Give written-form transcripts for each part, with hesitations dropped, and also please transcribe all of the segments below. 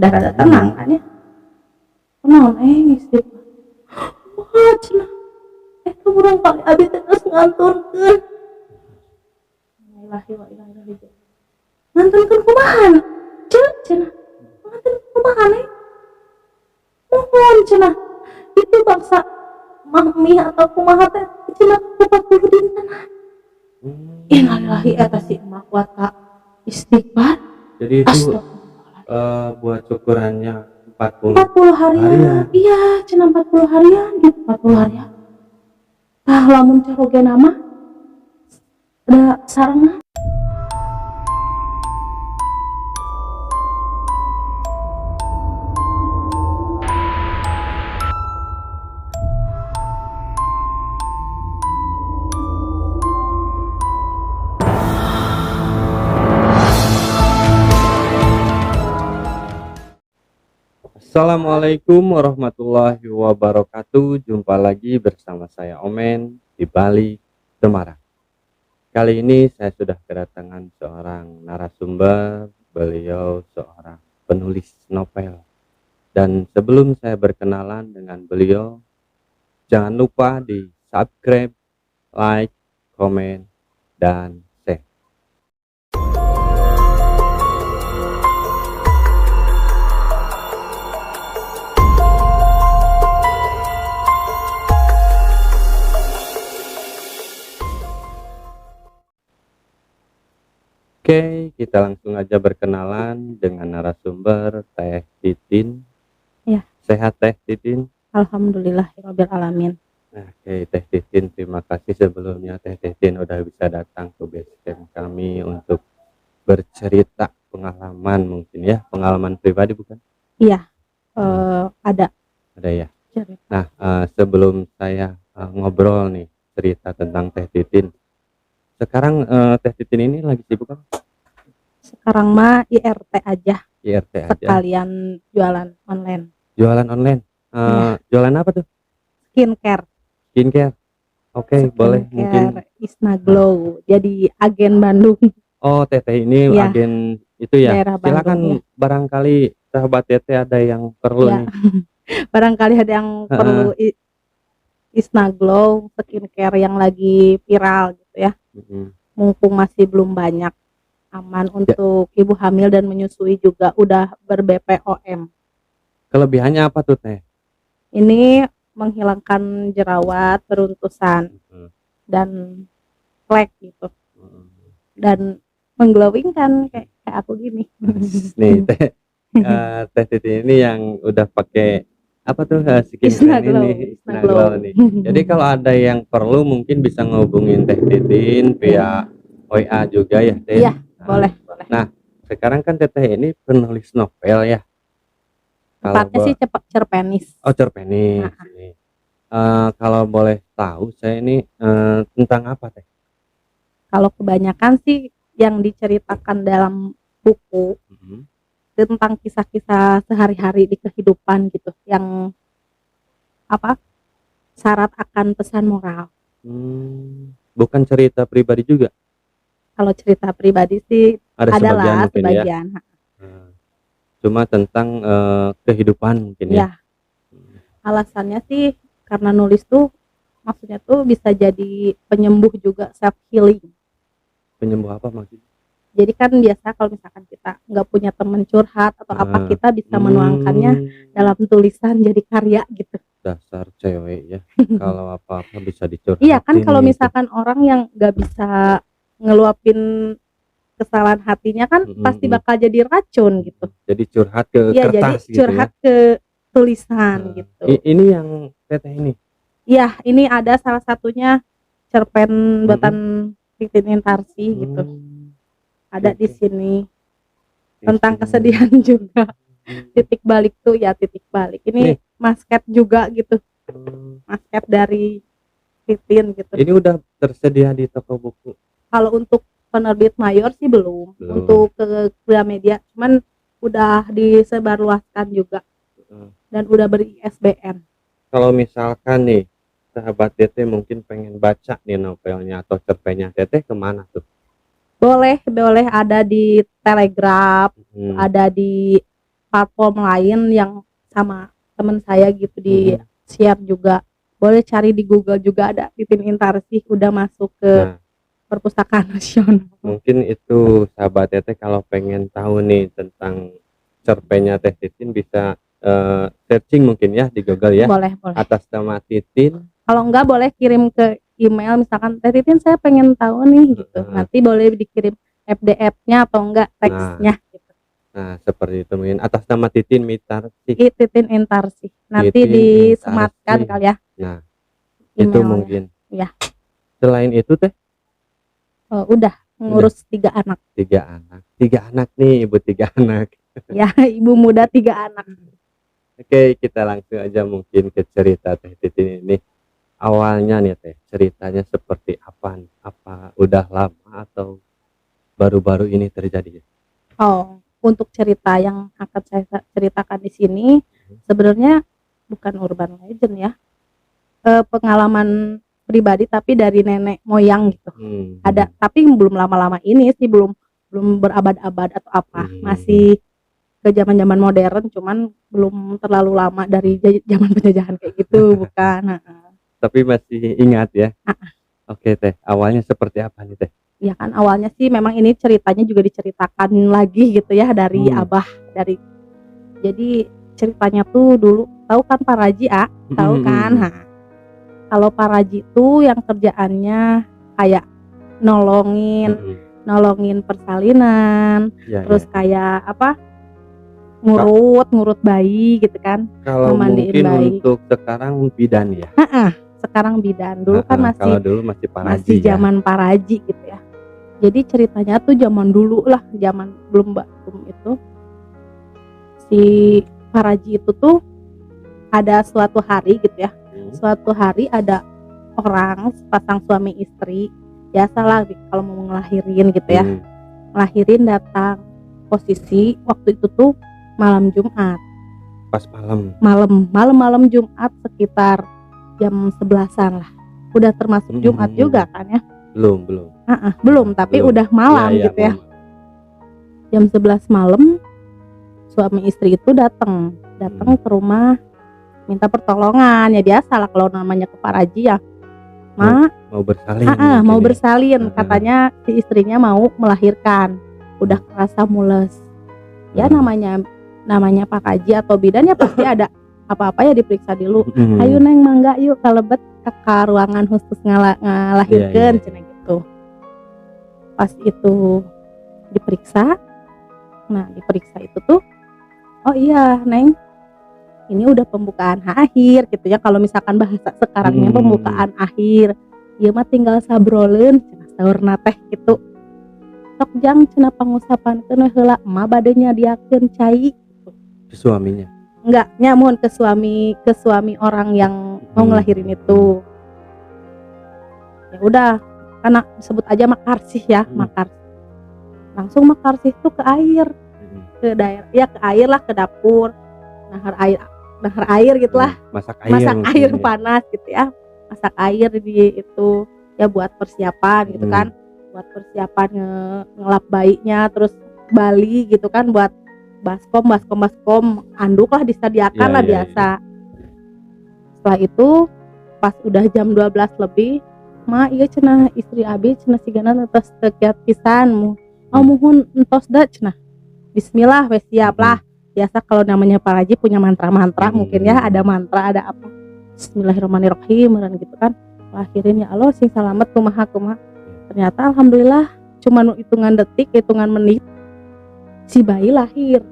udah rada tenang kan ya. Tenang istighfar. Wah cenah. Kurang kali abi terus nganturkeun. Ilahi wa ilahi illallah. Nganturkeun kumaha? Cenah. Nganturkeun kumaha nih? Mohon cenah. Itu bangsa mahmi atau kumaha teh cenah 40 dinten. Innalillahi eta si emak kuat Kak. Istighfar. Jadi itu buat syukurannya 40 harian. Iya, cenah 40 harian gitu, 40 harian. Tah lamun caroge nama ada sarangna. Assalamualaikum warahmatullahi wabarakatuh. Jumpa lagi bersama saya Omen di Bali, Semarang. Kali ini saya sudah kedatangan seorang narasumber. Beliau seorang penulis novel. Dan sebelum saya berkenalan dengan beliau, jangan lupa di subscribe, like, komen, dan share. Oke, kita langsung aja berkenalan dengan narasumber Teh Titin. Ya. Sehat Teh Titin? Alhamdulillahirabbil alamin. Oke, Teh Titin, terima kasih sebelumnya Teh Titin udah bisa datang ke basecamp kami untuk bercerita pengalaman mungkin ya, pengalaman pribadi bukan? Iya. Ada ya. cerita. Nah, sebelum saya ngobrol nih cerita tentang Teh Titin. Sekarang Teh Titin ini lagi sibuk apa? Sekarang mah IRT aja. IRT aja. Sekalian jualan online. Jualan online. Jualan apa tuh? Skincare. Oke, boleh mungkin. Isna Glow. Jadi agen Bandung. Oh, Teteh ini Ya, agen itu ya. daerah Silakan Bandung, ya. Barangkali sahabat Teteh ada yang perlu Ya. nih. Barangkali ada yang perlu Isna Glow skincare yang lagi viral gitu ya. Mumpung masih belum banyak, aman untuk ibu hamil dan menyusui juga, udah ber-BPOM. Kelebihannya apa tuh Teh? Ini menghilangkan jerawat, beruntusan, dan flek gitu. Dan mengglowingkan kayak aku gini. Nih Teh, Teh Titin ini yang udah pakai apa tuh Isna skincare ini, Glow. Glow nih. Jadi kalau ada yang perlu mungkin bisa ngehubungin Teh Titin via WA juga ya Teh. Iya, boleh. Nah, sekarang kan Teteh ini penulis novel ya. Tepatnya sih cerpenis. Oh, cerpenis. Kalau boleh tahu saya ini tentang apa Teh? Kalau kebanyakan sih yang diceritakan dalam buku tentang kisah-kisah sehari-hari di kehidupan gitu, yang apa, syarat akan pesan moral. Bukan cerita pribadi juga? Kalau cerita pribadi sih adalah sebagian. Ya? Cuma tentang kehidupan mungkin ya. Alasannya sih karena nulis tuh maksudnya tuh bisa jadi penyembuh juga, self healing. Penyembuh apa maksudnya? Jadi kan biasa kalau misalkan kita nggak punya teman curhat atau apa, kita bisa menuangkannya dalam tulisan jadi karya gitu. Dasar cewek ya. Kalau apa-apa bisa dicurhatin. Iya kan, kalau misalkan orang yang nggak bisa ngeluapin kesalahan hatinya kan pasti bakal jadi racun gitu. Jadi curhat ke kertas jadi gitu curhat ya? Ke tulisan gitu. Ini yang Teteh ini? Iya, ini ada salah satunya cerpen buatan Titin Intarsi gitu. Ada di sini tentang kesedihan juga. Titik balik tuh ya, titik balik. Ini masket juga gitu. Masket dari Titin gitu. Ini udah tersedia di toko buku? Kalau untuk penerbit mayor sih belum. Untuk ke Gramedia, cuman udah disebarluaskan juga. Dan udah ber-ISBN. Kalau misalkan nih sahabat Teteh mungkin pengen baca nih novelnya atau cerpennya Teteh, kemana tuh? Boleh, ada di Telegram, ada di platform lain yang sama teman saya gitu di Mhm. share juga. Boleh cari di Google juga ada Titin Intarsih udah masuk ke Nah, perpustakaan nasional. mungkin itu sahabat Teteh kalau pengen tahu nih tentang cerpennya Teh Titin bisa searching mungkin ya di Google ya, Boleh, boleh. atas nama Titin. Kalau enggak boleh kirim ke email misalkan Teh Titin saya pengen tahu nih gitu. Heeh. Nanti boleh dikirim PDF-nya atau enggak teksnya gitu. Nah, seperti itu mungkin atas nama Titin Mitarsih. Titin Intarsih. Nanti Titin disematkan Intarsih. kali ya Nah, itu emailnya. mungkin. Ya, Selain itu Teh, udah ngurus 3 anak. 3 anak. 3 anak nih, Ibu 3 anak. Ya, ibu muda 3 anak. Oke, kita langsung aja mungkin ke cerita Teh Titin ini. Awalnya nih Teh, ceritanya seperti apa nih? Apa udah lama atau baru-baru ini terjadi? Oh, untuk cerita yang akan saya ceritakan di sini sebenarnya bukan urban legend ya. Pengalaman pribadi tapi dari nenek moyang gitu. Ada, tapi belum lama-lama ini sih, belum berabad-abad atau apa. Masih ke zaman-zaman modern, cuman belum terlalu lama dari zaman penjajahan kayak gitu, bukan. Tapi masih ingat ya? Heeh. Oke Teh, awalnya seperti apa nih Teh? Ya kan awalnya sih memang ini ceritanya juga diceritakan lagi gitu ya dari abah, dari jadi ceritanya tuh dulu tahu kan Pak Raji tahu kan. Nah, kalau Pak Raji tuh yang kerjaannya kayak nolongin persalinan, terus kayak apa, ngurut bayi gitu kan, Kalau memandiin mungkin bayi. untuk sekarang bidan ya? Sekarang bidan, dulu kan Kalau dulu masih Pak Raji masih zaman Pak Raji gitu ya. Jadi ceritanya tuh zaman dulu lah, zaman belum itu si Pak Raji itu tuh ada suatu hari gitu ya. Suatu hari ada orang sepasang suami istri, biasalah kalau mau ngelahirin gitu ya. Ngelahirin datang, posisi waktu itu tuh malam Jumat. Pas malam. Malam Jumat sekitar jam 11-an lah. Udah termasuk Jumat juga kan ya? Belum, tapi udah malam gitu ya. Jam 11 malam suami istri itu datang ke rumah minta pertolongan. Ya biasalah kalau namanya ke Pak Raji ya. Mau bersalin. Mau bersalin, katanya si istrinya mau melahirkan. Udah kerasa mules. Ya namanya Pak Haji atau bidan ya pasti ada apa-apa ya diperiksa dulu. Ayo Neng mangga yuk kalebet ke ruangan khusus ngalahirkeun cenah gitu. Pas itu diperiksa. Nah, diperiksa itu tuh oh iya Neng, ini udah pembukaan akhir gitu ya, kalau misalkan bahasa sekarangnya pembukaan akhir. Ieu mah tinggal sabroleun cenah saurna teh gitu. Sok jang cenah pangusapankeun we heula emak bade nyadiakeun cai. Ke suaminya? Enggak, nyamun ke suami orang yang mau ngelahirin itu. Ya udah, karena sebut aja Makarsih ya, Makarsih. Langsung Makarsih tuh ke air. Ke daerah, ya ke air lah, ke dapur. Nahar air gitulah. Masak air panas gitu ya. Masak air di itu ya buat persiapan gitu kan. Buat persiapan ngelap bayinya, terus Bali gitu kan, buat baskom anduk lah disediakan lah biasa. Setelah itu pas udah jam 12 lebih, ma iya cenah istri abi cenah sigana entos tegiat pisan muhun entos da cenah. Bismillah wes siap lah. Biasa kalau namanya Pak Haji punya mantra-mantra mungkin ya, ada mantra ada apa. Bismillahirrahmanirrahim gitu kan. Akhirin ya Allah sing salamet kumaha. Ternyata alhamdulillah cuma hitungan detik, hitungan menit si bayi lahir.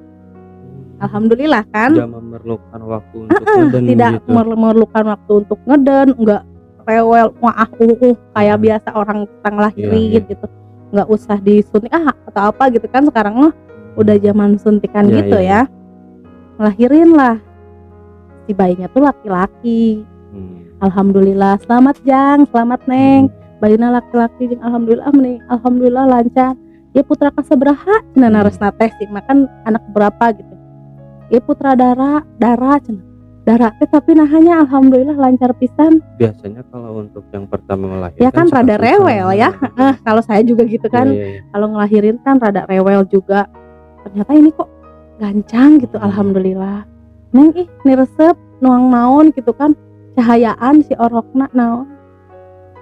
Alhamdulillah kan. Tidak memerlukan waktu untuk ngeden tidak gitu. memerlukan waktu untuk ngeden, enggak rewel kayak biasa orang tang lahirin gitu. Enggak usah disuntik atau apa gitu kan, sekarang mah udah zaman suntikan gitu ya. Ngelahirin lah. Si bayinya tuh laki-laki. Alhamdulillah, selamat Jang, selamat Neng. Bayinya laki-laki jeung alhamdulillah lancar. Ya putra kasabraha cenah naresna teh sih, makan anak berapa gitu. Ya putra darah cenah. Darah teh tapi nahanya alhamdulillah lancar pisan. Biasanya kalau untuk yang pertama melahirkan ya kan rada rewel ya. Kalau saya juga gitu kan. Kalau ngelahirin kan rada rewel juga. Ternyata ini kok gancang gitu, alhamdulillah. Neng ih niresep nuang naon gitu kan, cahayaan si orokna naon.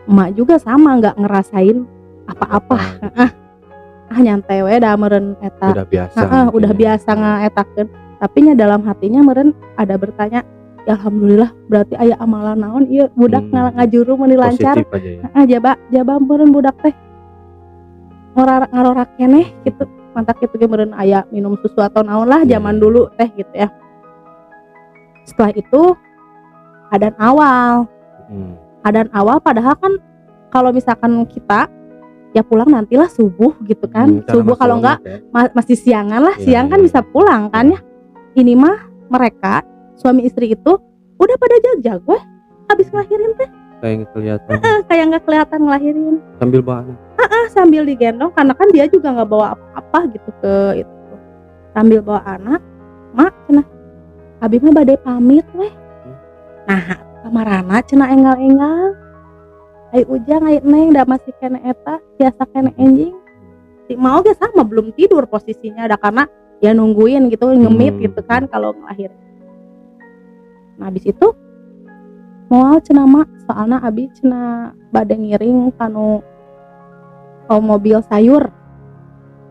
Emak juga sama nggak ngerasain apa-apa. Nyantai we da meureun eta. Udah biasa. Udah biasa ngaetakeun. Tapi nya dalam hatinya meureun ada bertanya, ya alhamdulillah berarti aya amalan naon ieu budak ngajuru meuni lancar. Positif aja ya. Jaba meureun budak teh ngarorak keneh gitu. Mantak kitu ge meureun aya minum susu atau naon lah zaman dulu teh gitu ya. Setelah itu adan awal. Adan awal padahal kan kalau misalkan kita ya pulang nantilah subuh gitu kan. Subuh kalau enggak masih siangan lah, siang kan bisa pulang kan ya. Ini mah mereka suami istri itu udah pada jaga gue habis ngelahirin teh. Kayak nggak kelihatan. Kayak nggak kelihatan ngelahirin. Sambil bawa anak. Sambil digendong karena kan dia juga nggak bawa apa-apa gitu ke itu. Sambil bawa anak, mak cenah. Abi mah bade pamit weh. Nah, kamarana cenah enggal-enggal. Ai ujang ai neng da masih kene eta, biasa kene enjing. Si mau ge sama belum tidur posisinya ada karena ya nungguin gitu ngemit gitu kan kalau ngelahirin. Nah, habis itu moal cenah mak soalna abi cenah bade ngiring kanu mobil sayur.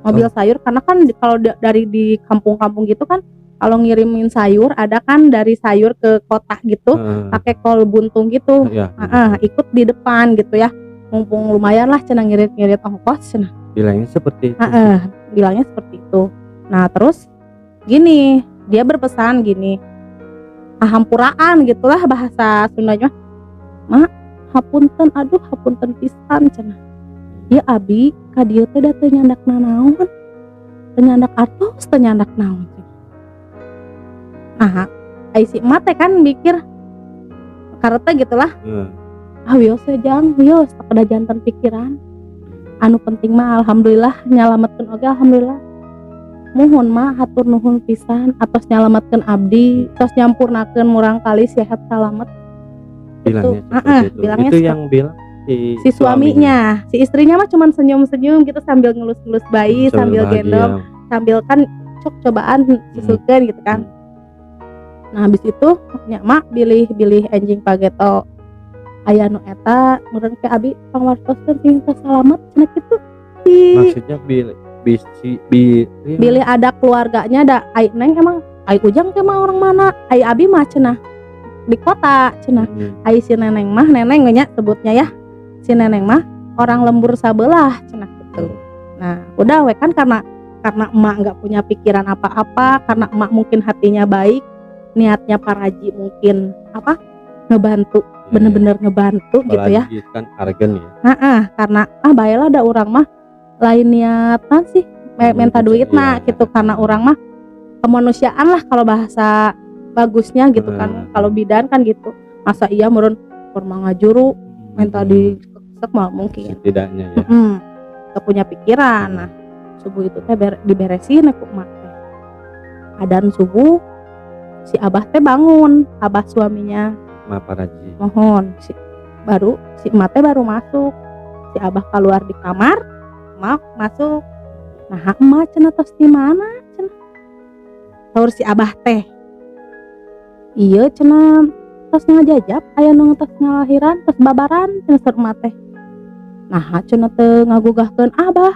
Mobil sayur karena kan kalau dari di kampung-kampung gitu kan kalau ngirimin sayur ada kan dari sayur ke kota gitu pakai kol buntung gitu. Ikut di depan gitu ya. Mumpung lumayan lah cenah ngirit-ngirit ongkos cenah. Bilangnya seperti itu. Bilangnya seperti itu. Nah, terus gini, dia berpesan gini. Hampuraan gitulah bahasa Sundanya. Mak, hapunten aduh hapunten pisan cenah. Ya abi ka dieu teh da teu nyandakna naon. Teu nyandak artos, teu nyandak naon. Nah, ai si emak teh kan mikir kareta gitulah. Wios jang, wios tak ada jantan pikiran. Anu penting mah alhamdulillah nyalametkeun oge alhamdulillah. Mohon mah hatur nuhun pisan atos nyalametkeun abdi, tos nyampurnakeun murang kali sehat salamet. Bilangnya itu. Bilangnya itu yang bilang si suaminya. Si istrinya mah cuman senyum-senyum gitu sambil ngelus-ngelus bayi, sambil gendong, sambil kan cobaan susukeun gitu kan. Nah, habis itu nya mak bilih enjing pageto aya nu eta meureun ke abi pangwartoskeun sing salamet cenah kitu. Maksudnya bilih ada keluarganya ada ai neng emang ai ujang ke mah orang mana? Ai abi mah cenah di kota cenah. Ai si neneng mah neneng nya sebutnya ya. Si neneng mah orang lembur sabelah cenah gitu. Nah, udah we kan karena emak enggak punya pikiran apa-apa, karena emak mungkin hatinya baik, niatnya paraji mungkin ngebantu, bener-bener ngebantu gitu ya. Kan argen ya. Karena baelah ada orang mah lain niatan sih minta duit nah gitu, karena orang mah kemanusiaan lah kalau bahasa bagusnya gitu kan. Kalau bidan kan gitu, masa iya meureun kurang ngajuru minta disek mah mungkin setidaknya ya. Gak punya pikiran. Nah, subuh itu teh diberesin aku emak teh. Adan subuh si abah teh bangun, abah suaminya Ma Paraji. mohon si emak teh baru masuk. Si abah keluar di kamar, emak masuk. Nah, emak cenah tos di mana cenah? Saur si abah teh. Iya cenah tos ngajajab aya nu tos ngalahiran tos babaran cenah saur emak teh. Nah, cenah teu ngagugahkeun abah.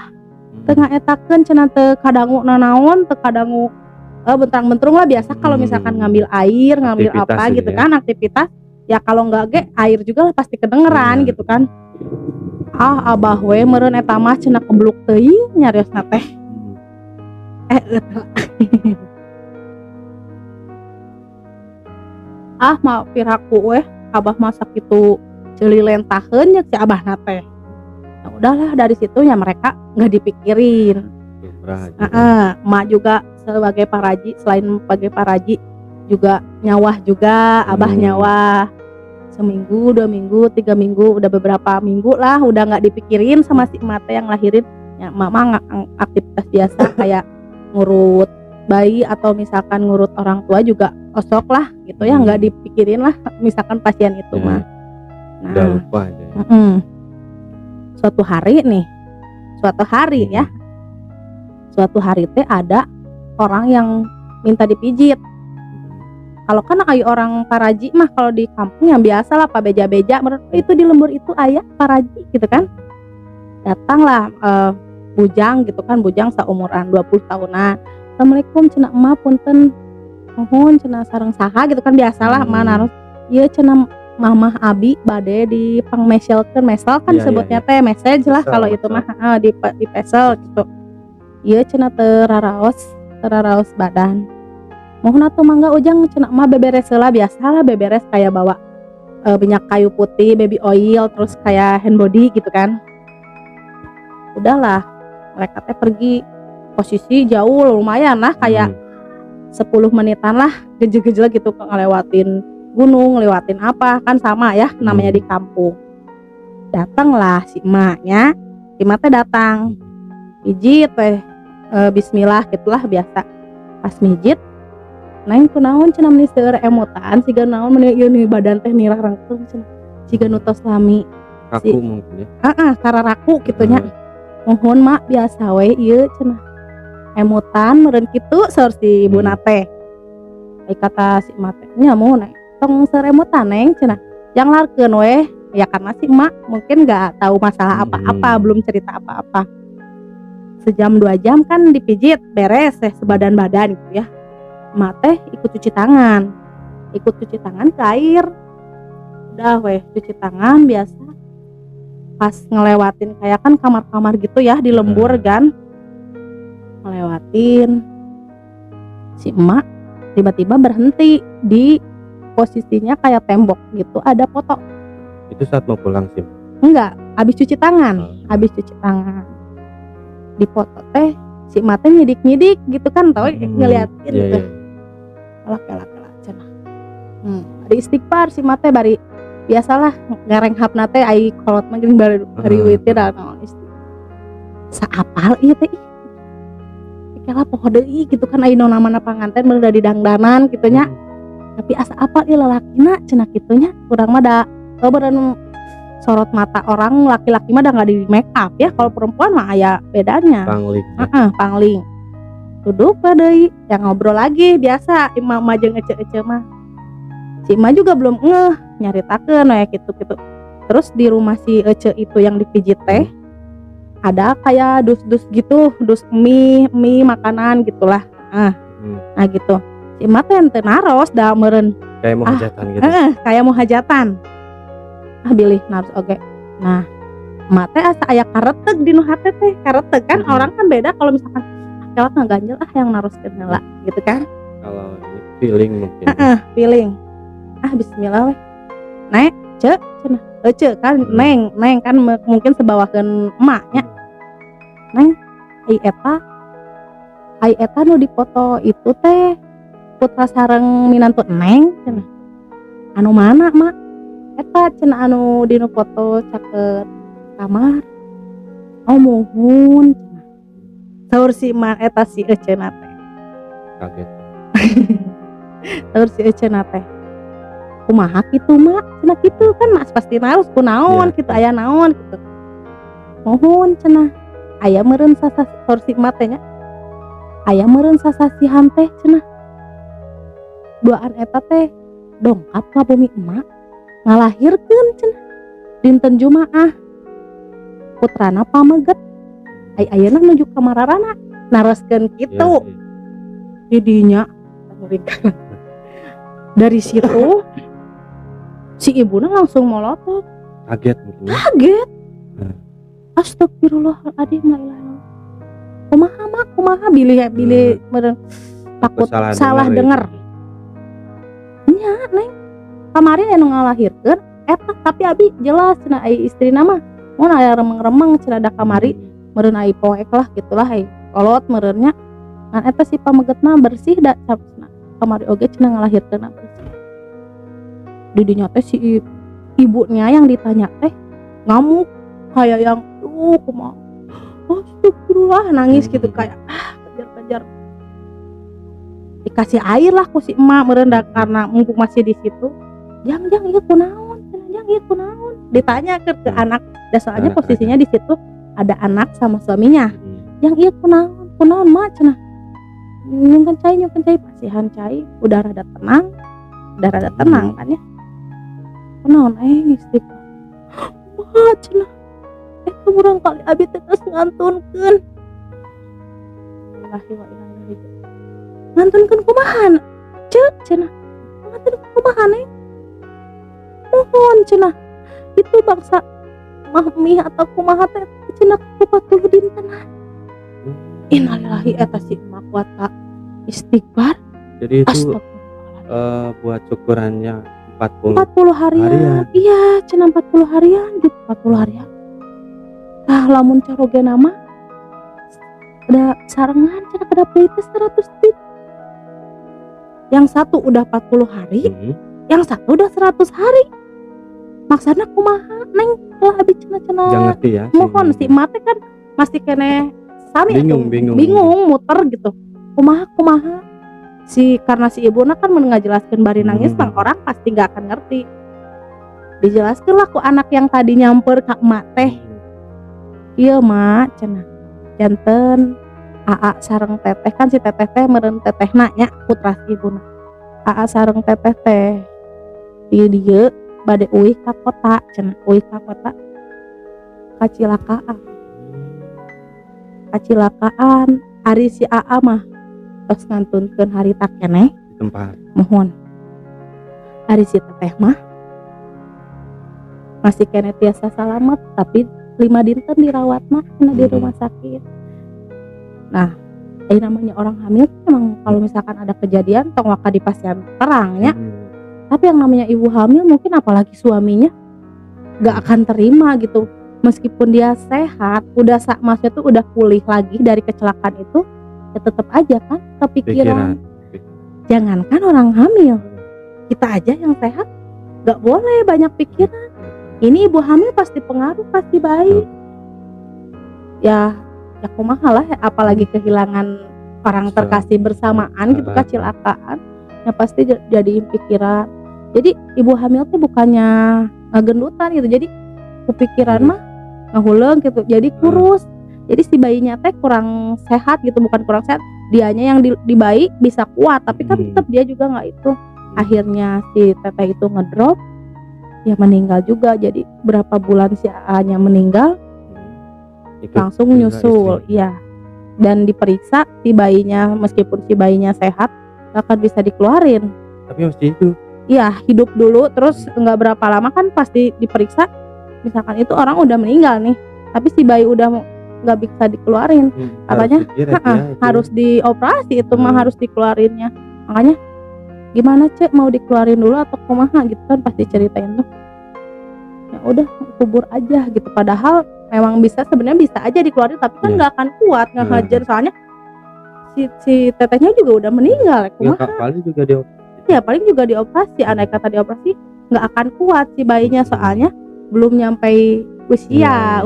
Teu ngaetakeun cenah teu kadangu nanaon, teu kadangu bentrang-bentrung lah biasa kalau misalkan ngambil air, ngambil aktivitas apa gitu ya. Kan aktivitas ya kalau enggak ge air juga lah pasti kedengeran gitu kan. Abah we meureun eta mah cenah kebluk teuing nyariosna teh. Mah piraku we abah masak itu ceuli lentaheun nya si abahna teh. Nah, udahlah dari situnya mereka nggak dipikirin. Emak juga sebagai paraji, selain sebagai paraji juga nyawah juga, abah nyawah seminggu, 2 minggu, 3 minggu, udah beberapa minggu lah udah nggak dipikirin sama si emak teh yang lahirin. Ya mama aktivitas biasa kayak ngurut bayi atau misalkan ngurut orang tua juga osok lah gitu ya, nggak dipikirin lah misalkan pasien itu mah. Nah, udah lupa aja ya. Suatu hari teh ada orang yang minta dipijit. Kalau kan ayo orang paraji mah kalau di kampung yang biasa lah pak beja-beja itu di lembur itu ayah paraji gitu kan. Datanglah bujang gitu kan, bujang seumuran 20 tahunan. Assalamualaikum cenah emak punten mohon cenah sareng saha gitu kan biasalah mana harus ieu cenah mamah abi bade di pangmeselkeun mesel kan disebutnya teh message lah kalau itu mah di pesel gitu. Ieu cenah teu raraos badan. Mohon atuh mangga ujang cenah mah beberes heula biasalah beberes kayak bawa minyak kayu putih, baby oil, terus kayak hand body gitu kan. Udahlah, mereka teh pergi posisi jauh lumayan lah kayak 10 menitan lah gejel-gejel gitu ngelewatin gunung, ngelewatin apa kan sama ya namanya di kampung. Datanglah si emaknya, si emak teh datang. Pijit teh bismillah gitulah biasa. Pas mijit Neng kunaon cenah meni seueur emutan siga naon meni ieu badan teh nirah rangkeung cenah siga nu tos lami kaku mungkin ya kararaku kitu nya. Mohon mak biasa we ieu cenah emutan meureun kitu saur si ibuna teh. Ai kata si emak teh nya mohon tong seueur emutan neng cenah jang larkeun we ya karena si emak mungkin enggak tahu masalah apa-apa belum cerita apa-apa. Sejam 2 jam kan dipijit beres sebadan-badan gitu ya. Emak teh ikut cuci tangan ke air. Udah weh cuci tangan biasa. Pas ngelewatin kayak kan kamar-kamar gitu ya di lembur kan. Ngelewatin si emak tiba-tiba berhenti di posisinya kayak tembok gitu ada foto. Itu saat mau pulang sih? Enggak, habis cuci tangan. Di foto teh si emak teh nyidik-nyidik gitu kan tau ngeliatin gitu. Kelak cenah. Ada istighfar si mate bari biasalah ngarenghapna teh ai kolot mah geuning bari witir naon istighfar. Saapal ieu teh? Kela poho deui gitu kan ai nona-nona panganten meureun da didangdanan kitu nya. Tapi asa apal ieu lalakina cenah kitu nya. Urang mah da beureun sorot mata orang laki-laki mah da enggak di make up ya. Kalau perempuan mah aya bedanya. Pangling. Pangling. Duduk deui yang ngobrol lagi biasa imam jeung ece-ece mah. Si Ima juga belum nyaritakeun we gitu-gitu. Terus di rumah si ece itu yang dipijit teh ada kayak dus-dus gitu, dus mie makanan gitulah. Nah gitu. Si Ima teh teu naros da meureun kayak mau hajatan gitu. Kayak mau hajatan. Bilih naros oge. Nah, emak teh asa aya kareteg di nu hate teh, kareteg kan orang kan beda kalau misalkan kelak ganjel yang naroskeun heula gitu kan. Kalau ini feeling mungkin. Feeling. Bismillah weh. Nek, cek cenah. Cek kan neng kan mungkin sebawakeun emaknya. Neng, ai eta nu dipoto itu teh putra sareng minantu neng cenah. Anu mana, Mak? Eta cenah anu dinu foto caket kamar. Oh, mohon. Saur si emak eta si ece na teh. Kaget. Saur si ece na teh. Kumaha kitu mak? Cenah kitu kan mas pasti naos kunaon kitu aya naon kitu. Mohon cenah. Aya meureun sasasi saur si emak teh nya. Aya meureun sasasihan teh cenah. Duaan eta teh dongkap ka bumi emak ngalahirkeun cenah. Dinten Jumaah. Putrana pameget. Ayeuna nuju ka mararana naroskeun kitu di dinya dari situ si ibuna langsung molotot kaget astagfirullahaladzim la ilaha illallah kumaha bilih meureun takut salah denger nya neng kemarin anu ngalahirkeun eta tapi abi jelas cenah ai istrina mah mun aya remeng-remeng cenah da kamari meureun ai poek lah gitulah ai kolot meureunnya ngan eta si pamegetna bersih da capna kamari oge cenah ngalahirkeun bersih di dinya teh si ibunya yang ditanya teh ngamuk kayak yang kumaha astagfirullah nangis gitu kayak kejar dikasih air lah ku si emak meureun da karena mumpung masih di situ jang ieu kunaon ditanya ke anak da soalnya posisinya di situ ada anak sama suaminya yang iya kunaon mak cenah Nyung kencai pasihan cai udah rada tenang kan ya. Kenaon istighfar. Mah cenah. Eta urang kali abi teh geus ngantunkeun. Wallahi wa inna ilaihi raji'un. Ngantunkeun kumaha? Ceuk cenah. Ngantunkeun kumaha neng? Mohon cenah. Itu bangsa mahmi atau kumaha teh cenah 40 dintenan. Innalillahi eta si emak kuat Kak. Istighfar. Jadi itu Astagfirullahaladzim. buat syukurannya 40 40 harian. Iya, cenah 40 harian gitu, 40 harian. Tah lamun carogena mah ada sarengan cenah kada pelit 100 dit. Yang satu udah 40 hari, yang satu udah 100 hari. Maksudna kumaha neng lah abi cenah-cenah. Jangan ngerti ya. Mohon si emak teh kan masih kene sami bingung muter gitu. Kumaha karena si ibuna kan ngajelaskeun bari nangis bang orang pasti nggak akan ngerti. Dijelaskeun lah ku anak yang tadi nyamper ka emak teh. Ieu mak cenah. Janten aa sareng teteh kan si teteh teh meureun tetehna nya putra si ibuna. Aa sareng teteh teh di dieu bade uih ka kota cenah, uih ka kota kacelakaan ari si aa mah tos ngantunkeun harita keneh di tempat. Mohon ari si teteh mah masih kene tiasa salamet tapi 5 dinten dirawat mah di rumah sakit. Nah namanya orang hamil emang kalau misalkan ada kejadian tong waka di pasien terangnya. Tapi yang namanya ibu hamil mungkin apalagi suaminya gak akan terima gitu. Meskipun dia sehat, maksudnya tuh udah pulih lagi dari kecelakaan itu, ya tetap aja kan kepikiran. Jangankan orang hamil, kita aja yang sehat gak boleh banyak pikiran. Ini ibu hamil pasti pengaruh, pasti baik. Ya kumaha lah, apalagi kehilangan orang terkasih bersamaan gitu, kecelakaan. Ya pasti jadi pikiran. Jadi ibu hamil tuh bukannya ngegendutan gitu, jadi kepikiran mah ngahuleng gitu, jadi kurus. Jadi si bayinya teh kurang sehat gitu, bukan kurang sehat, dianya yang di bayi bisa kuat, tapi kan tetap dia juga nggak itu. Akhirnya si teteh itu ngedrop, ya meninggal juga. Jadi berapa bulan si A-nya meninggal, langsung nyusul, iya. Dan diperiksa si bayinya, meskipun si bayinya sehat, gak akan bisa dikeluarin. Tapi mesti itu. Iya, hidup dulu, terus nggak berapa lama kan pasti diperiksa. Misalkan itu orang udah meninggal nih, tapi si bayi udah nggak bisa dikeluarin, katanya harus dioperasi itu mah harus dikeluarinnya. Makanya gimana cek mau dikeluarin dulu atau kumaha gitu kan pasti ceritain tuh. Ya udah kubur aja gitu. Padahal memang sebenarnya bisa aja dikeluarin, tapi kan nggak akan kuat, nggak hajar soalnya si tetehnya juga udah meninggal. Kumaha? Paling juga dioperasi. Ya paling juga dioperasi. Andai kata dioperasi nggak akan kuat si bayinya soalnya belum nyampe usia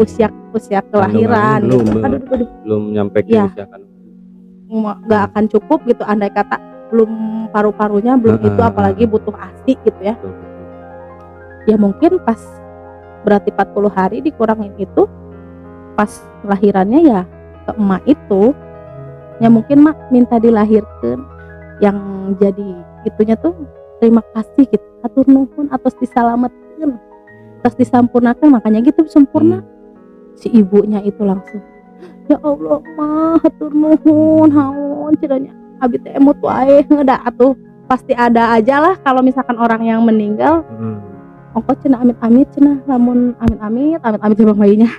kelahiran. Belum nyampe ke usia kan. Nggak akan cukup gitu. Andai kata belum paru-parunya belum itu, apalagi butuh ASI gitu ya. Ya mungkin pas berarti 40 hari dikurangin itu, pas lahirannya ya ke emak itu, ya mungkin mak minta dilahirkan yang jadi itunya tuh terima kasih gitu, atur nuhun atas disalametkeun, atas disampurnakan, makanya gitu sempurna. Si ibunya itu langsung, ya Allah mah atur nuhun haun cenanya abi teh emut wae ngeda atuh, pasti ada aja lah kalau misalkan orang yang meninggal. Ongko cenah amit-amit cenah, lamun amit-amit bang bayinya.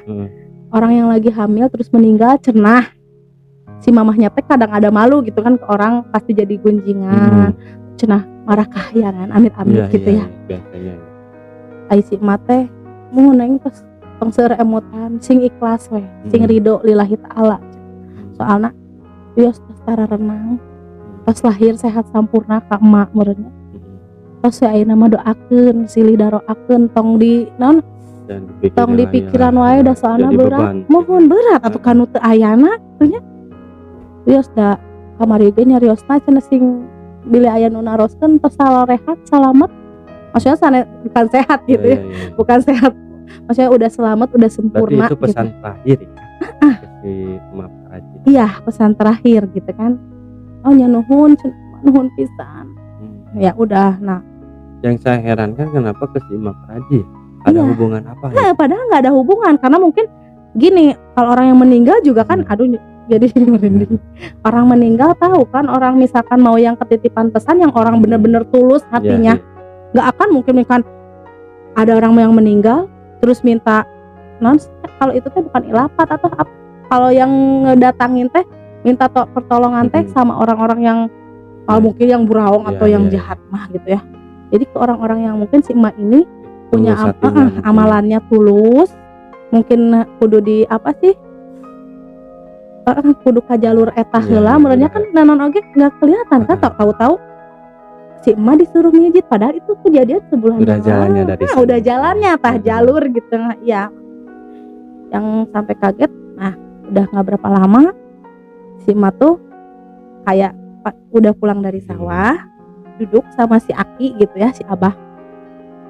Orang yang lagi hamil terus meninggal cenah, si mamahnya teh kadang ada malu gitu kan, ke orang pasti jadi gunjingan. Cenah marah kahyangan amit-amit gitu ya. Ai si emak teh mun neng pas tong seueur emutan sing ikhlas we, sing ridho lillahi taala. Soalna wios tara renang pas lahir sehat sampurna ka emak meureunnya. Tos ayeuna mah doakeun silih daroakeun tong di naon? Tong di pikiran wae da soalna berat. Mohon berat atuh kanu teu ayana tuh nya. Wios da kamari ge nyariosna cenah sing bila aya nu naroskeun tos rehat salamet. Maksudnya bukan sehat gitu ya. Bukan sehat. Maksudnya udah selamat, udah sempurna. Berarti itu pesan gitu. terakhir ya. Si Emak Raji. Iya, pesan terakhir gitu kan. oh nya nuhun cenah, nuhun pisan. Ya udah. Nah, Yang saya herankan kenapa ke si Mak Raji? Ada iya. hubungan apa ya? Padahal nggak ada hubungan, karena mungkin gini, kalau orang yang meninggal juga kan, aduh jadi merinding. Orang meninggal tahu kan, orang misalkan mau yang ketitipan pesan yang orang bener-bener tulus hatinya, nggak akan mungkin kan ada orang yang meninggal terus minta non, kalau itu teh bukan ilapat atau apa, kalau yang ngedatangin teh minta pertolongan teh sama orang-orang yang mungkin yang burawong atau yang jahat mah gitu ya. Jadi ke orang-orang yang mungkin si emak ini punya amalannya tulus, mungkin kudu di apa sih, kudu ka jalur eta heula, menurutnya kan nanon oge nggak kelihatan kan, tahu-tahu si emak disuruh mijit, padahal itu kejadian sebulan udah jalannya dari sana. Udah jalannya tah jalur gitu. Ya yang sampai kaget, nah udah nggak berapa lama si emak tuh kayak udah pulang dari sawah, duduk sama si Aki gitu ya, si Abah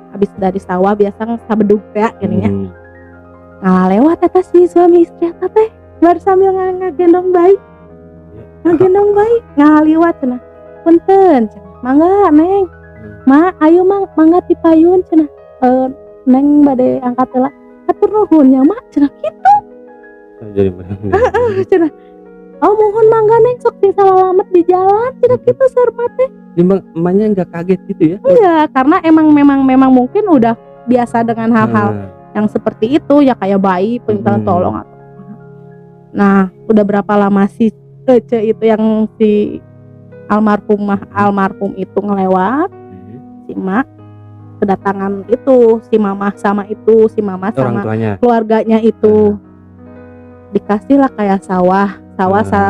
habis dari sawah biasa sabedug teh gininya. Ngalah lewat eta si suami istri eta teh baru sambil ngagendong bayi. Ngagendong bayi, ngalah liwat cenah. Punten cenah. Mangga Neng. Ma, ayo mangga ti payun cenah. Neng bade angkat heula. Hatur nuhun nya Mak cenah kitu. Jadi Cenah. Oh mohon mangga Neng sok salalamet di jalan cenah kitu seur teh. Emaknya nggak kaget gitu ya? Enggak, karena memang mungkin udah biasa dengan hal-hal yang seperti itu ya, kayak bayi permintaan tolong atau. Nah, udah berapa lama sih Ece itu yang si almarhum itu ngelewat, si Mak kedatangan itu si mama sama keluarganya itu dikasih lah kayak sawah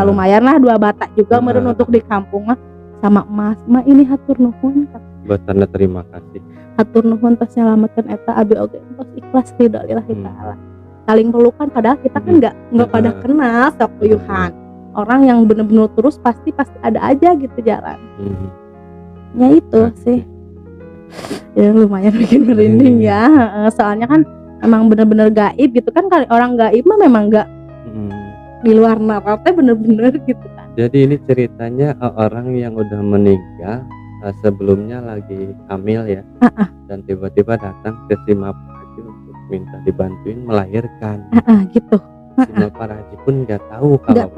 lumayan lah 2 batak juga meureun untuk di kampung mah. Sama emas, Ma ini hatur nuhun buat tanda terima kasih. Hatur nuhun tos nyelametkeun eta abi oge tos ikhlas ridho lillahi taala. Saling pelukan, padahal kita kan enggak pada kenal sok puyuhan. Orang yang bener-bener terus pasti ada aja gitu jalan. Ya itu sih. Ya lumayan bikin merinding ya. Soalnya kan emang bener-bener gaib gitu kan, kali orang gaib mah memang enggak di luar nalar teh bener-bener gitu kan. Jadi ini ceritanya orang yang udah meninggal sebelumnya lagi hamil ya, dan tiba-tiba datang ke si Mak Raji untuk minta dibantuin melahirkan. Gitu. Si Mak Raji pun nggak tahu kalau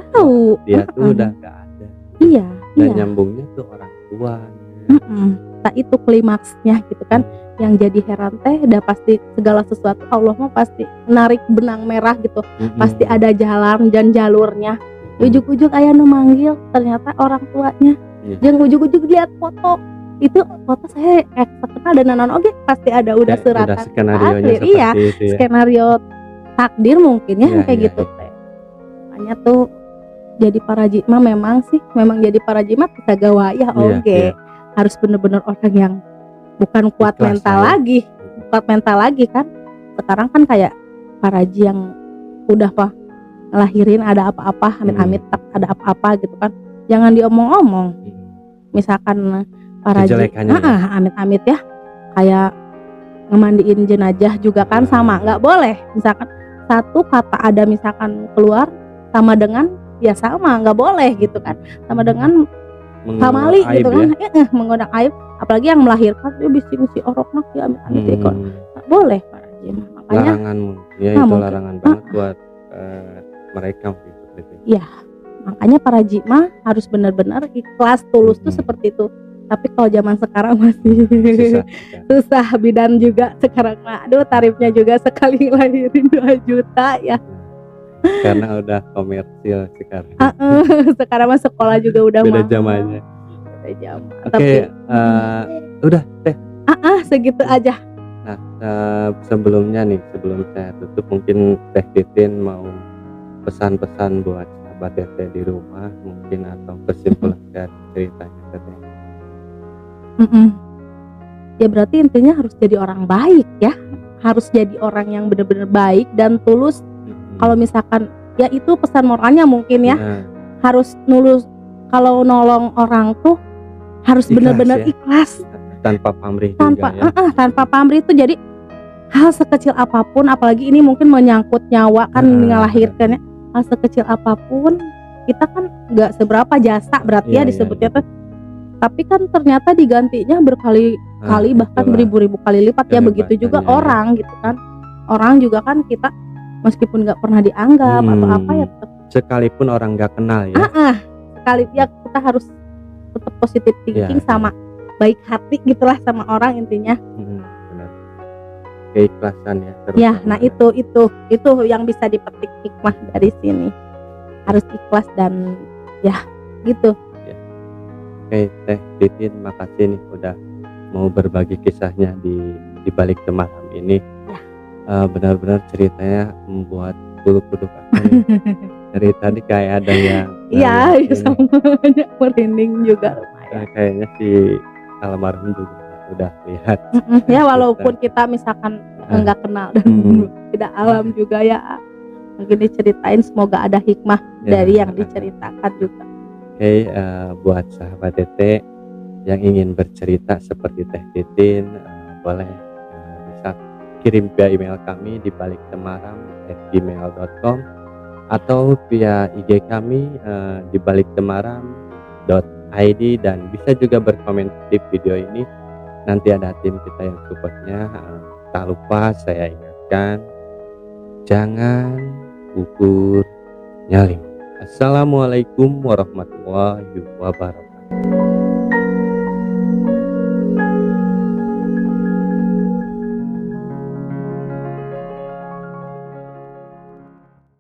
dia tuh udah nggak ada. Iya. Dan nyambungnya tuh orang tuanya. Nah itu klimaksnya gitu kan. Yang jadi heran teh udah pasti segala sesuatu Allah mah pasti narik benang merah gitu. Pasti ada jalan dan jalurnya. Ujug-ujug aya nu manggil, ternyata orang tuanya. Jeung ujug-ujug lihat foto. Itu foto saya terkenal dan nanon oge pasti ada udah suratan. Udah skenarionya seperti itu ya. Skenario takdir mungkin ya kayak gitu teh. Makanya tuh jadi para jima memang jadi para jima bisa gawaya oge. Harus bener-bener orang yang bukan kuat mental lagi. Kuat mental lagi kan. Sekarang kan kayak para ji yang udah ngelahirin ada apa-apa, amit-amit ada apa-apa gitu kan, jangan diomong-omong. Misalkan para amit-amit ya, kayak ngemandiin jenazah juga kan sama, nggak boleh. Misalkan satu kata ada misalkan keluar sama dengan ya sama, nggak boleh gitu kan, sama dengan pamali gitu kan, mengundang aib. Apalagi yang melahirkan dia bisi oroknak ya amit-amit itu nggak boleh para jemaah. Makanya larangan ya itu larangan banget buat mereka seperti itu. Iya, makanya para jima harus benar-benar ikhlas tulus tuh seperti itu. Tapi kalau zaman sekarang masih susah bidan juga sekarang mah. Aduh tarifnya juga sekali lahirin 2 juta ya. Karena udah komersil sekarang. Sekarang mah sekolah juga udah beda zamannya. Beda zaman. Oke, udah teh. Segitu aja. Nah, sebelum saya tutup mungkin Teh Titin mau pesan-pesan buat sahabat Teteh di rumah mungkin, atau kesimpulan dari ceritanya Teteh. Ya berarti intinya harus jadi orang baik ya, harus jadi orang yang benar-benar baik dan tulus. Kalau misalkan ya itu pesan moralnya mungkin ya, harus nulus. Kalau nolong orang tuh harus benar-benar ikhlas, tanpa pamrih tanpa pamrih itu. Jadi hal sekecil apapun, apalagi ini mungkin menyangkut nyawa kan, ngelahirkannya, hal sekecil apapun kita kan nggak seberapa jasa berarti Iya, ya disebutnya tuh, tapi kan ternyata digantinya berkali-kali bahkan itulah beribu-ribu kali lipat ya. Begitu juga kehebatannya ya. orang gitu kan, orang juga kan kita meskipun nggak pernah dianggap atau apa ya tetap Sekalipun orang nggak kenal ya. sekali ya kita harus tetap positif thinking Iya, sama baik hati gitulah sama orang intinya. Benar. Keikhlasan ya. Ya, terutama. nah itu yang bisa dipetik hikmah dari sini. Harus ikhlas dan ya gitu. Oke, Teh Titin, makasih nih udah mau berbagi kisahnya di balik temaram ini. Benar-benar ceritanya membuat bulu kuduk aku nih. Dari tadi kayak ada yang Iya, ini, sama merinding juga lumayan. kayaknya si almarhum juga udah lihat. Ya walaupun kita misalkan enggak kenal dan tidak alam juga ya, mungkin diceritain semoga ada hikmah dari yang diceritakan juga. Oke, buat sahabat Tete yang ingin bercerita seperti Teh Titin, boleh bisa kirim via email kami di baliktemaram@gmail.com atau via IG kami di baliktemaram.id, dan bisa juga berkomentar di video ini. Nanti ada tim kita yang supportnya. Tak lupa saya ingatkan, jangan gugur nyali. Assalamualaikum warahmatullahi wabarakatuh.